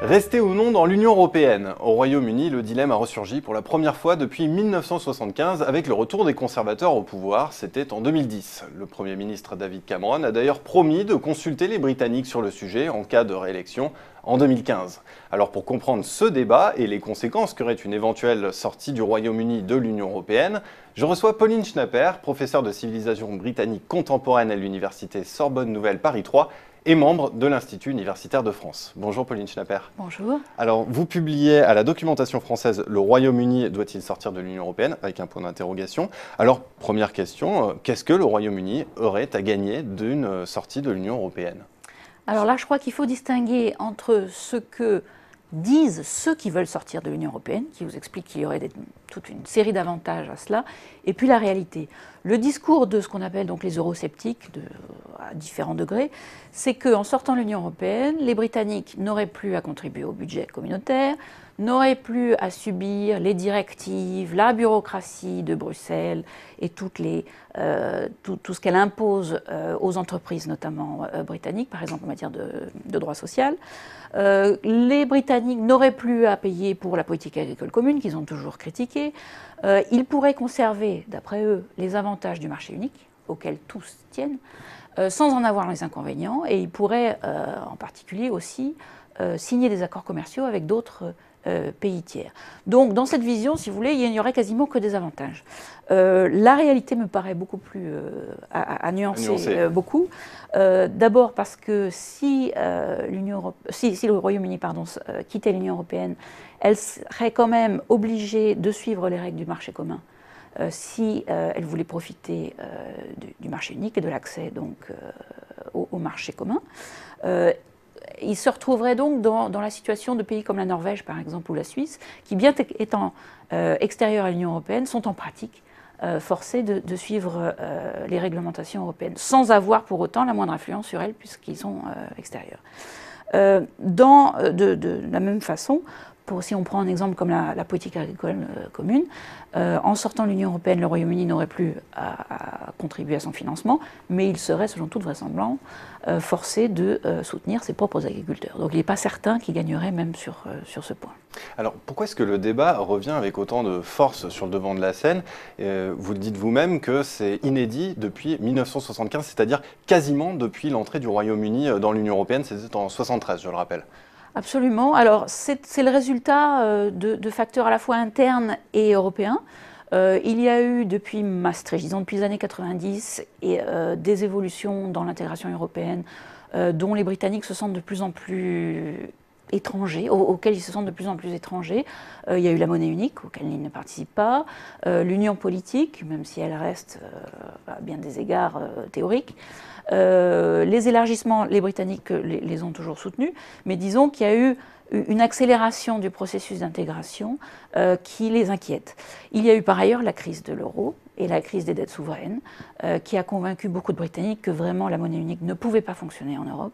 Rester ou non dans l'Union européenne? Au Royaume-Uni, le dilemme a ressurgi pour la première fois depuis 1975 avec le retour des conservateurs au pouvoir, c'était en 2010. Le Premier ministre David Cameron a d'ailleurs promis de consulter les Britanniques sur le sujet en cas de réélection en 2015. Alors pour comprendre ce débat et les conséquences qu'aurait une éventuelle sortie du Royaume-Uni de l'Union européenne, je reçois Pauline Schnapper, professeure de civilisation britannique contemporaine à l'université Sorbonne Nouvelle Paris 3 et membre de l'Institut universitaire de France. Bonjour Pauline Schnapper. Bonjour. Alors, vous publiez à la documentation française « Le Royaume-Uni doit-il sortir de l'Union européenne ?» avec un point d'interrogation. Alors, première question, qu'est-ce que le Royaume-Uni aurait à gagner d'une sortie de l'Union européenne? Alors là, je crois qu'il faut distinguer entre ce que disent ceux qui veulent sortir de l'Union européenne, qui vous expliquent qu'il y aurait toute une série d'avantages à cela, et puis la réalité. Le discours de ce qu'on appelle donc les eurosceptiques, à différents degrés, c'est qu'en sortant de l'Union européenne, les Britanniques n'auraient plus à contribuer au budget communautaire, n'auraient plus à subir les directives, la bureaucratie de Bruxelles et tout ce qu'elle impose aux entreprises, notamment britanniques, par exemple en matière de droit social. Les Britanniques n'auraient plus à payer pour la politique agricole commune, qu'ils ont toujours critiquée. Ils pourraient conserver, d'après eux, les avantages du marché unique, auxquels tous tiennent, sans en avoir les inconvénients. Et ils pourraient, en particulier aussi, signer des accords commerciaux avec d'autres pays tiers. Donc, dans cette vision, si vous voulez, il n'y aurait quasiment que des avantages. La réalité me paraît beaucoup plus à nuancer beaucoup. D'abord parce que si le Royaume-Uni quittait l'Union européenne, elle serait quand même obligée de suivre les règles du marché commun si elle voulait profiter du marché unique et de l'accès donc au marché commun. Il se retrouverait donc dans la situation de pays comme la Norvège, par exemple, ou la Suisse, qui, bien étant extérieurs à l'Union européenne, sont en pratique forcés de suivre les réglementations européennes, sans avoir pour autant la moindre influence sur elles, puisqu'ils sont extérieurs. De la même façon, si on prend un exemple comme la politique agricole commune, en sortant de l'Union européenne, le Royaume-Uni n'aurait plus à contribuer à son financement, mais il serait, selon toute vraisemblance, forcé de soutenir ses propres agriculteurs. Donc il n'est pas certain qu'il gagnerait même sur ce point. Alors pourquoi est-ce que le débat revient avec autant de force sur le devant de la scène? Vous le dites vous-même que c'est inédit depuis 1975, c'est-à-dire quasiment depuis l'entrée du Royaume-Uni dans l'Union européenne, c'était en 1973, je le rappelle. Absolument. Alors, c'est le résultat de facteurs à la fois internes et européens. Il y a eu depuis Maastricht, disons depuis les années 90, des évolutions dans l'intégration européenne dont les Britanniques se sentent de plus en plus étrangers, auxquels ils se sentent de plus en plus étrangers. Il y a eu la monnaie unique, auquel ils ne participent pas, l'union politique, même si elle reste à bien des égards théorique. Les élargissements, les Britanniques les ont toujours soutenus, mais disons qu'il y a eu une accélération du processus d'intégration qui les inquiète. Il y a eu par ailleurs la crise de l'euro et la crise des dettes souveraines qui a convaincu beaucoup de Britanniques que vraiment la monnaie unique ne pouvait pas fonctionner en Europe.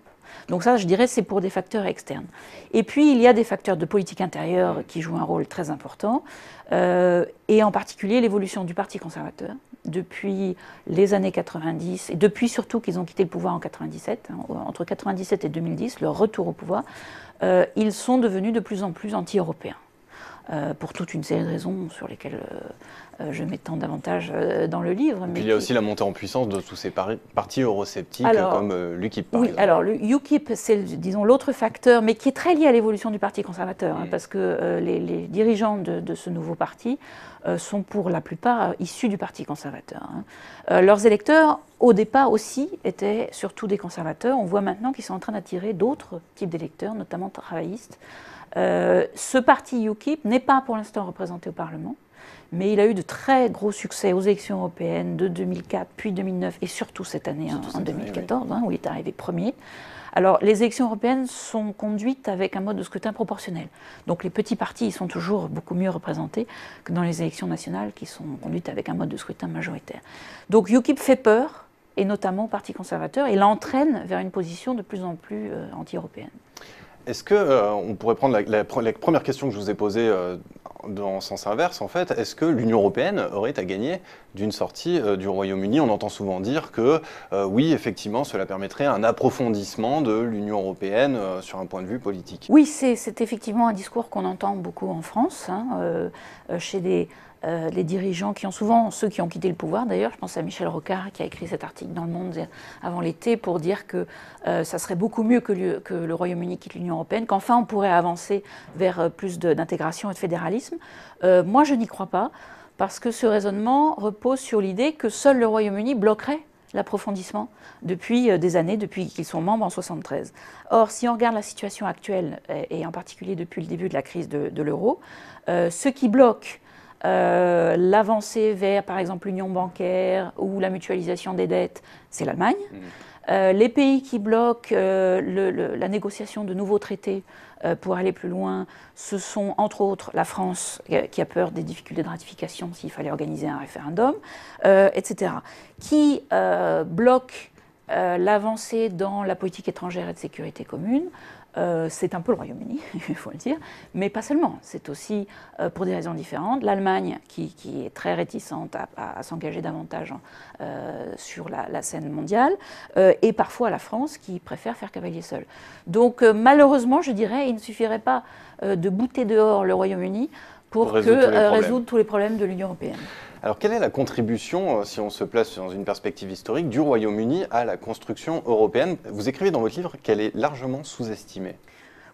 Donc ça, je dirais, c'est pour des facteurs externes. Et puis, il y a des facteurs de politique intérieure qui jouent un rôle très important, et en particulier l'évolution du Parti conservateur depuis les années 90, et depuis surtout qu'ils ont quitté le pouvoir en 97, entre 97 et 2010, leur retour au pouvoir, ils sont devenus de plus en plus anti-européens. Pour toute une série de raisons sur lesquelles je m'étends davantage dans le livre. Et puis il y a aussi la montée en puissance de tous ces partis eurosceptiques comme l'UKIP, par exemple. Oui, alors le UKIP, c'est, disons, l'autre facteur, mais qui est très lié à l'évolution du Parti conservateur, parce que les dirigeants de ce nouveau parti sont pour la plupart issus du Parti conservateur. Leurs électeurs, au départ aussi, étaient surtout des conservateurs. On voit maintenant qu'ils sont en train d'attirer d'autres types d'électeurs, notamment travaillistes. Ce parti UKIP n'est pas pour l'instant représenté au Parlement, mais il a eu de très gros succès aux élections européennes de 2004, puis 2009 et surtout cette année, en 2014, où il est arrivé premier. Alors, les élections européennes sont conduites avec un mode de scrutin proportionnel. Donc, les petits partis ils sont toujours beaucoup mieux représentés que dans les élections nationales qui sont conduites avec un mode de scrutin majoritaire. Donc, UKIP fait peur, et notamment au Parti conservateur, et l'entraîne vers une position de plus en plus anti-européenne. Est-ce qu'on pourrait prendre la première question que je vous ai posée dans le sens inverse, en fait, est-ce que l'Union européenne aurait à gagner d'une sortie du Royaume-Uni? On entend souvent dire que oui, effectivement, cela permettrait un approfondissement de l'Union européenne sur un point de vue politique. Oui, c'est effectivement un discours qu'on entend beaucoup en France, hein, chez les dirigeants qui ont souvent, ceux qui ont quitté le pouvoir d'ailleurs, je pense à Michel Rocard qui a écrit cet article dans Le Monde avant l'été pour dire que ça serait beaucoup mieux que le Royaume-Uni quitte l'Union européenne, qu'enfin on pourrait avancer vers plus d'intégration et de fédéralisme. Moi je n'y crois pas, parce que ce raisonnement repose sur l'idée que seul le Royaume-Uni bloquerait l'approfondissement depuis des années, depuis qu'ils sont membres en 1973. Or, si on regarde la situation actuelle, et en particulier depuis le début de la crise de l'euro, ce qui bloque l'avancée vers, par exemple, l'union bancaire ou la mutualisation des dettes, c'est l'Allemagne. Les pays qui bloquent la négociation de nouveaux traités pour aller plus loin, ce sont entre autres la France, qui a peur des difficultés de ratification s'il fallait organiser un référendum, etc. Qui bloquent l'avancée dans la politique étrangère et de sécurité commune. C'est un peu le Royaume-Uni, il faut le dire, mais pas seulement. C'est aussi, pour des raisons différentes, l'Allemagne qui est très réticente à s'engager davantage sur la scène mondiale, et parfois la France qui préfère faire cavalier seul. Donc malheureusement, je dirais, il ne suffirait pas de bouter dehors le Royaume-Uni pour résoudre tous les problèmes de l'Union européenne. Alors, quelle est la contribution, si on se place dans une perspective historique, du Royaume-Uni à la construction européenne? Vous écrivez dans votre livre qu'elle est largement sous-estimée.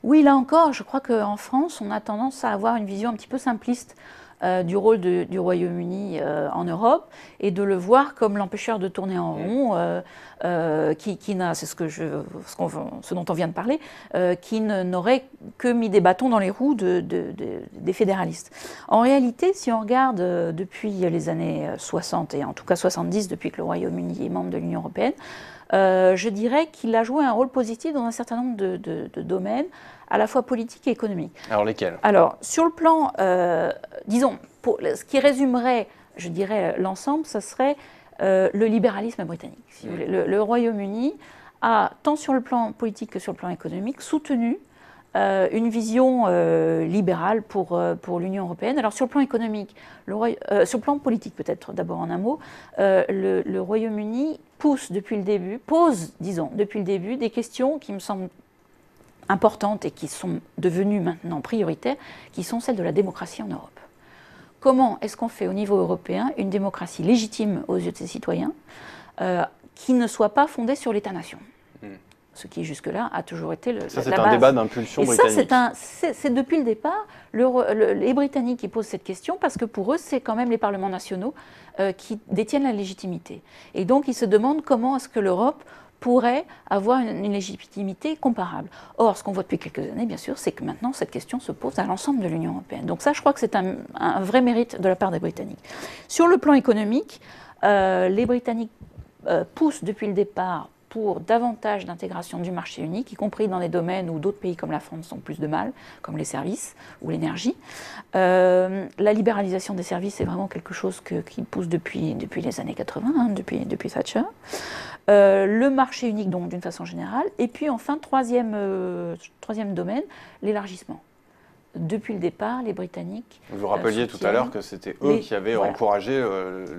Oui, là encore, je crois qu'en France, on a tendance à avoir une vision un petit peu simpliste du rôle du Royaume-Uni en Europe et de le voir comme l'empêcheur de tourner en rond, qui n'a, c'est ce dont on vient de parler, qui n'aurait que mis des bâtons dans les roues des fédéralistes. En réalité, si on regarde depuis les années 60 et en tout cas 70, depuis que le Royaume-Uni est membre de l'Union européenne, je dirais qu'il a joué un rôle positif dans un certain nombre de domaines, à la fois politiques et économiques. Alors lesquels? Alors, sur le plan, disons, ce qui résumerait, je dirais, l'ensemble, ce serait le libéralisme britannique. Si vous voulez. Le Royaume-Uni a, tant sur le plan politique que sur le plan économique, soutenu une vision libérale pour l'Union européenne. Alors sur le plan économique, sur le plan politique peut-être d'abord en un mot, le Royaume-Uni pose depuis le début des questions qui me semblent importantes et qui sont devenues maintenant prioritaires, qui sont celles de la démocratie en Europe. Comment est-ce qu'on fait au niveau européen une démocratie légitime aux yeux de ses citoyens, qui ne soit pas fondée sur l'État-nation? Ce qui jusque-là a toujours été la base. Ça, c'est un débat d'impulsion britannique. Ça, c'est depuis le départ les Britanniques qui posent cette question, parce que pour eux, c'est quand même les parlements nationaux qui détiennent la légitimité. Et donc, ils se demandent comment est-ce que l'Europe pourrait avoir une légitimité comparable. Or, ce qu'on voit depuis quelques années, bien sûr, c'est que maintenant, cette question se pose à l'ensemble de l'Union européenne. Donc ça, je crois que c'est un vrai mérite de la part des Britanniques. Sur le plan économique, les Britanniques poussent depuis le départ pour davantage d'intégration du marché unique, y compris dans des domaines où d'autres pays comme la France ont plus de mal, comme les services ou l'énergie. La libéralisation des services, c'est vraiment quelque chose qui pousse depuis les années 80, hein, depuis Thatcher. Le marché unique, donc, d'une façon générale. Et puis, enfin, troisième domaine, l'élargissement. Depuis le départ, les Britanniques... Vous rappeliez tout à l'heure que c'était eux qui avaient encouragé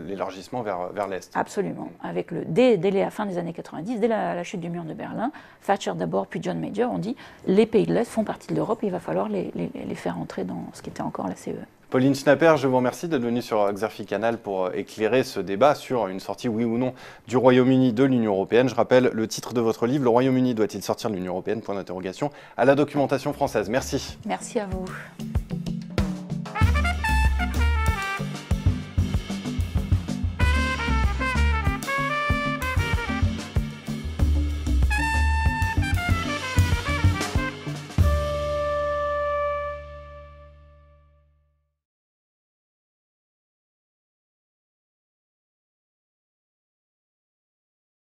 l'élargissement vers l'Est. Absolument. Avec dès la fin des années 90, dès la chute du mur de Berlin, Thatcher d'abord, puis John Major ont dit les pays de l'Est font partie de l'Europe et il va falloir les faire entrer dans ce qui était encore la CE. Pauline Schnapper, je vous remercie d'être venue sur Xerfi Canal pour éclairer ce débat sur une sortie, oui ou non, du Royaume-Uni de l'Union européenne. Je rappelle le titre de votre livre, Le Royaume-Uni doit-il sortir de l'Union européenne ? À la documentation française. Merci. Merci à vous.